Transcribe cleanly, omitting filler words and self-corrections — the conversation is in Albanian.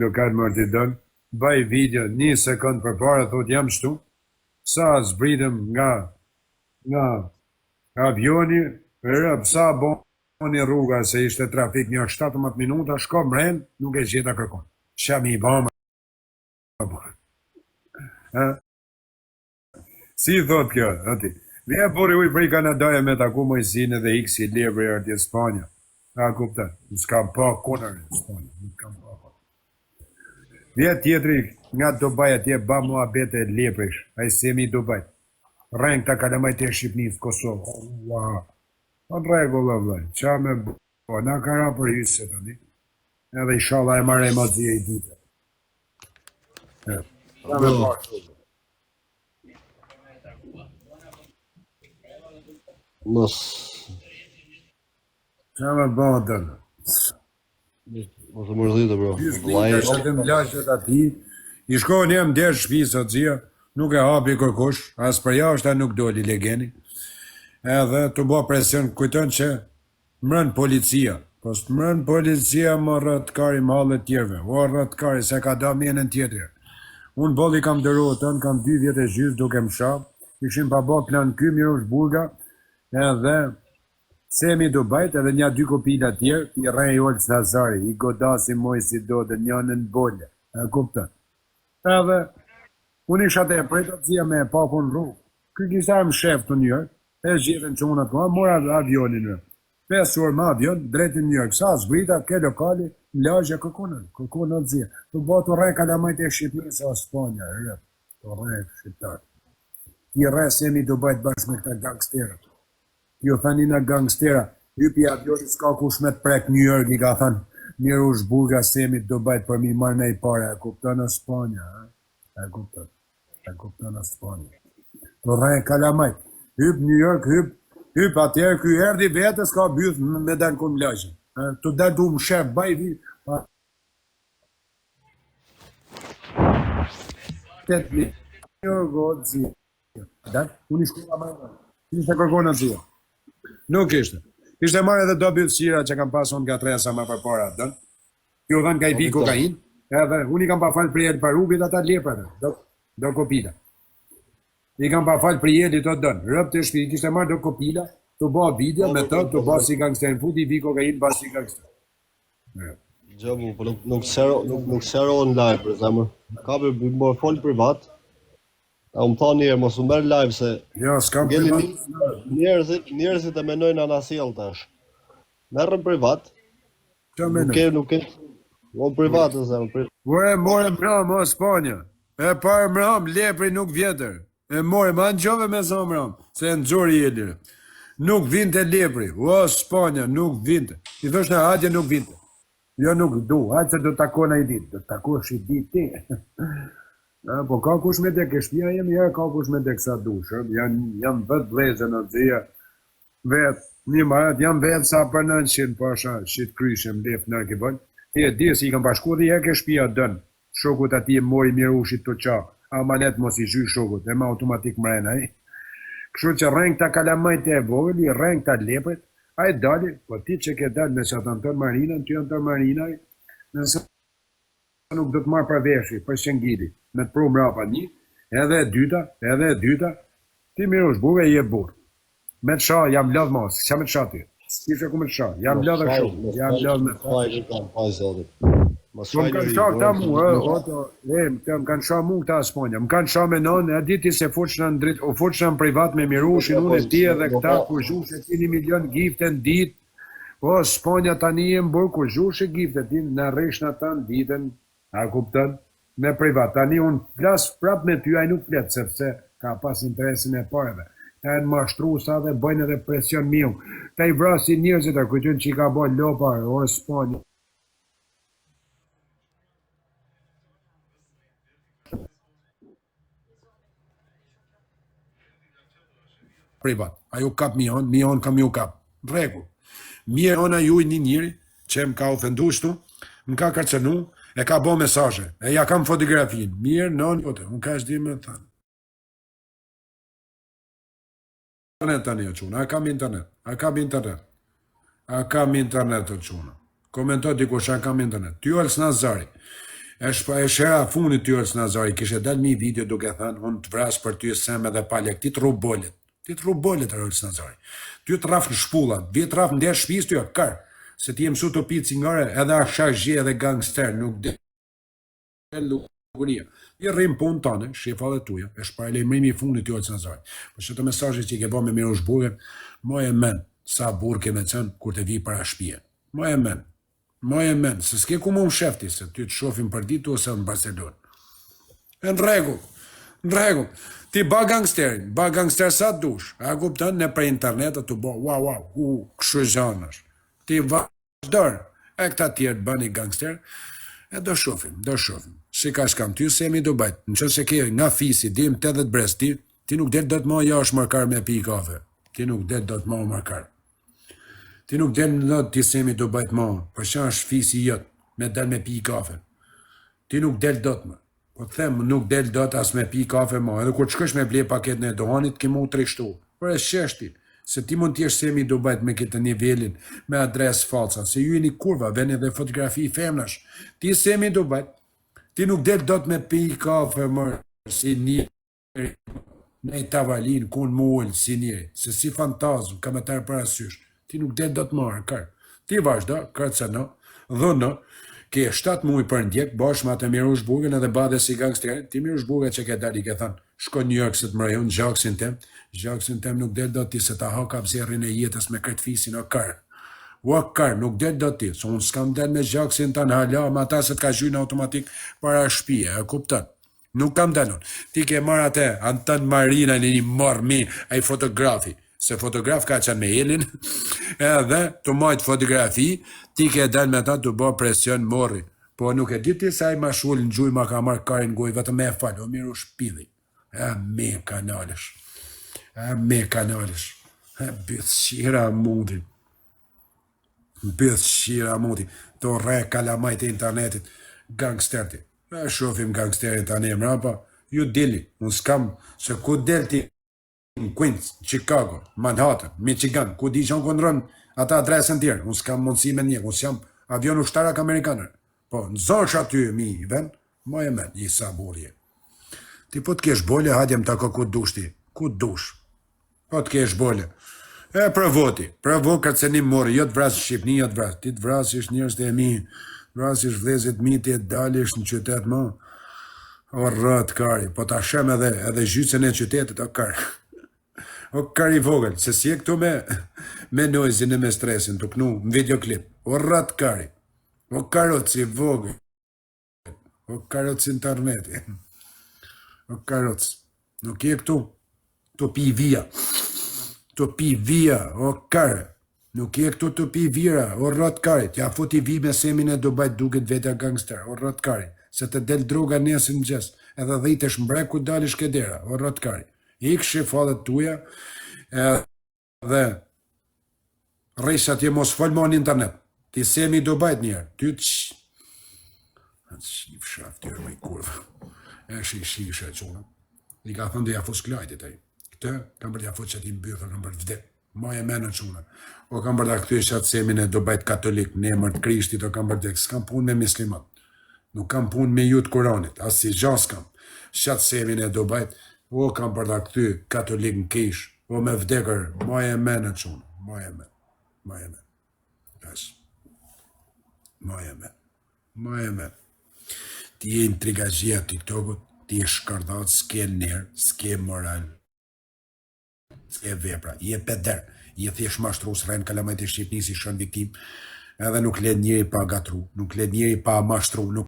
lokal Martidon, baj video 1 sekund për para, thot jam shtu, sa zbritëm nga avioni, rëp, sa boni rruga, se ishte trafik një 17 minuta, shko mren, nuk e gjeta kërkon. Qa mi i bama. Si thot kjo, ati. Vje pori uj për i Kanadaja me taku mojësine dhe X i Libri arti Spanja. A kupta, s'kam pa konër në Spanja, s'kam pa. Vje tjetëri nga Dubaj atje ba mua bete Librish, a i semi Dubaj. Reng ta kalamajt e Shqipnis, Kosovë. Wow. Në regullë, vlaj, qa me bo, na kara për hyse të di. Edhe i shala e mare emozije i ditë. Qa me bo. Mos. Qa me bo të në. Mos e mërzitë, bro. Shëtëm lashet ati, i shkojnë jem der shpisë të zia, nuk e hapi kërkush, as për jashtë nuk doli legeni. Edhe të bo presion kujton që mërën policia, po së mërën policia më rëtkari mallet tjerve, o rëtkari se ka da mjenën tjetër. Unë bolli kam dëru të në, kam 2 vjetë e gjysë duke më shab, ishim pa bo plan ky Mirosh Burga, edhe Semi Dubajt edhe një 2 kopila tjerë, i rej Olës Nazari, i godasi moj si do dhe njënën bolle, e kupta. Edhe, unë isha të e prejta të zia me e pakun rrugë, kë kisar më shef të njërë, e gjithën që unë atë mora avionin në. 5 orë më avion, drejtin njërë, sa zbrita, ke lokali, lagje kërkunën të zia. Të bo të rej kalamajt e Shqipërisë o Spanja, të rej shqiptarë. Ti rej Semi Dubajt bashkë me këta gangsterët. Jo thani në gangstera, hypi avionit s'ka kush me të prek New York, i ka thënë, Mirosh Burga Semi Dubajt për mi marrë nej pare, e kuptën në Spanja, e kuptën në Spanja. Të rej kalamajt. Hyp New York, hyp atjerë, ky erdi vete s'ka byth me dalë kun lagje. Të dalë du më shef, baj vi. 8 milionë godë zia. Dalë, unë ishte nga marrë. Ishte kërkona zia. Nuk ishte. Ishte marrë edhe do bythësira që kam pason nga tresa ma për para. Kjo dhenë ka i pi kokain, edhe unë i kam pa falë për jelë për rubit ata lepër, do kopita. I kam pa falë për jeli të dënë, rëpë të shpi, kishte marrë do kopila, të bo video me të bo si gangster në fut, i vi kokain, ba si gangster. Gjamu, po nuk shero online, për zemër. Ka për më folë privat, a më tha njerë, mos më merë live, se Jo, s'kam privat. njerëzit e menojnë anasjel tash. Merën privat, Qa menoj? nuk e, o privat, në zemër. More mram, o Spanja. E parë mram, lepri nuk vjetër. E more, ma në gjove me zonë mram, se në gjori jelirë. Nuk vinte lepri, o Spanja, nuk vinte. I thosh në hadje nuk vinte. Jo nuk du, hajtë se do takona i ditë, do takosh i ditë ti. Po ka kush me dek e shpia jemi, ja ka kush me dek sa dushëm, jam vetë vlezë në dhja, vetë, një marat, jam vetë sa për 900 pasha, shqit kryshem, lef në kibën, ti e di si i kam pashku dhe jek e shpia dënë, shokut ati e mori Miroshit të qa, amanet mos i zhy shokut, e ma automatik mrena, Kështu që reng ta kalamajt e vogli, reng ta lepët, a e dali, po ti që ke dalë me që të në tërë marinën, ty në tërë marinaj, nëse nuk do të marrë për veshi, për shëngili, me të pru mrapa një, edhe e dyta, ti Mirosh Burga i e burë. Me të sha, jam lodhë mos, që me të sha ty? S'kishe ku me të sha, jam lodhë e shumë, jam lodhë me të. Më kanë sha këta mu, më kanë sha mu këta Sponja, më kanë sha me nënë, e diti se fuqëna në privat me Miroshin, unë e ti edhe këta, kur zhushe ti 1 milion gifte në dit, po Sponja tani e më burë, kur zhushe gifte ti në rishna ta në ditën, a kuptën, me privat, tani unë plasë prap me ty, a nuk fletë, sepse ka pas interesin e pareve, ta e në mashtru sa dhe bëjnë edhe presion miu, ta i vrasi njëzit e kujtyn që i ka bojnë lopar, o Sponja. Privat, ajo kap mion kam ju kap, rregull. Mirë ona ju një njëri, që më ka ofendu shtu, më ka kërcenu, e ka bo mesazhe, e ja kam fotografin, mirë, non, jote, unë ka shdi me thënë. Internet tani o quna, a kam internet të quna. Komentoj dikush, a kam internet. Ty Olës Nazari, E shera funit ty Orës Nazari, kishe dal mi video duke thënë, unë të vras për ty sem edhe palek, ti të rubolit. Ti të rubolit, Orës Nazari. Ty të raf në shpullat, vi të raf në derë shpis ty kar. Se ti e mësu të pitë cingare, edhe ashakzhi edhe gangster, nuk dhe lukuria. I rrim punë tane, shefa dhe tuja, e shpaj lejmrimi i fundit ty Orës Nazari. Për që të mesazhe që i ke bo me Mirosh Burgen, moj e men, sa burë ke me cënë, kur të vi para shpije. Moj e men, se s'ke ku mu më shefti, se ty të shofim për ditu ose në Barcelona. Në rregull, ti ba gangster sa dush, a kupton në për internetet të bo, wow, këshu zhanësh. Ti vazhdojnë, e këta tjerë të bani gangster, e do shofim. Si ka shkam, ty se mi do bajt, në që se ke nga fisi, dim 80 brez, ti nuk del do të ma jash markar me pi kafe. Ti nuk del do të ma markar. Ti nuk del në lot ti semi do bajt ma, për që është fisi jëtë, me del me pi kafe. Ti nuk del do të ma. Po të them, nuk del do të as me pi kafe ma, edhe kur të shkësh me ble paket në dohanit, ki mu të rishtu. Por e sheshti, se ti mund t'jesh semi do bajt me këtë nivelin, me adres falsa, se ju e një kurva, veni dhe fotografi femnash. Ti semi do bajt, ti nuk del do të me pi kafe mërë, si njëri, ne i tavalin, kun mullë, si njëri, se si fantazm, ka me tarë parasysh. Ti nuk del do të marë, kërë. Ti vazhda, kërë që në, dhënë, ke 7 muaj për ndjek, bashkë me atë Mirosh Burgen edhe bade si gangsterin, ti Mirosh Burgen që ke dali, ke thënë, shko New York se të mërëjon, zhaksin tem nuk del do ti, se ta haka pëzjerin e jetës me këtë fisin o kërë. O kërë, nuk del do ti, se unë s'kam del me zhaksin të në hala, ma ta se të ka zhujnë automatik para shpije, e kuptën. Nuk kam dalun. Ti ke marrë atë Anton Marina në një marmi, a i fotografi. Se fotograf ka qenë me Elin, edhe të majtë fotografi, ti ke dal me ta të bo presion morri. Po nuk e diti sa i ma shull në gjuj ma ka marrë karin goj, vetëm me e falë, o miru shpidhi. E me kanalesh. Bëth shira mundi. To re kalamajt e internetit, gangsterti. E shofim gangsterin të anem rapa, ju dili, unë s'kam, se ku delti, në Queens, Chicago, Manhattan, Michigan, ku di që në këndrën ata adresën tjerë, unë s'kam mundësi me njëk, unë s'jam avion ushtarak amerikanër. Po, në zosh aty mi i ven, ma e men, i sa burje. Ti po t'kesh bole, hadjem tako ku dush ti, ku dush. Po t'kesh bole. E provo këtë se një morë, jo të vrasë Shqipni, jo të vrasë. Ti të vrasish njërës të e mi, vrasish vlezit mi, ti e dalish në qytet ma. O rrët, kari, po ta shem edhe gjycën e qytetit, o kari. O kari vogël, se si e këtu me noizin e me stresin, të kënu në videoklip. O rrët, kari. O karot si vogël. O karot si interneti. O karot. Nuk je këtu. Të pi vija. O kare. Nuk je këtu të pi vira. O rrët, kari. Tja futi vi me semin e Dubajt duket vetja gangster. O rrët, kari. Se të del droga nesën në gjes. Edhe dhejtesh mbrek ku dalish kedera. O rrët, kari. Ikë falet tuja, dhe rejsa tje mos folmo në internet. Ti semi do bajt njerë. Ty të shif shaf tjërë me i kurva. E shif shaf qona. I ka thënë dhe ja fos klajtit aj. Këtë, kam për t'ja fos që ti mbyrë, kam për t'vdek. Ma e menë qona. O kam për t'a këtu e shatë semin e do bajt katolik, në emër të krishtit, o kam për t'vdek. S'kam pun me mislimat. Nuk kam pun me ju të kuranit. As si gjas kam. Shatë semin e do bajt. O kam për t'a këty katolik në kish, o me vdekër, ma e menë qonë, ma e menë. Ti e intrigazhia TikTokut, ti e shkardat, s'ke nërë, s'ke moral, s'ke vepra, i e peder, i e thjesht mashtru, s'rejnë kalamajt e Shqipni si shën viktim, edhe nuk le njëri pa gatru, nuk le njëri pa mashtru, nuk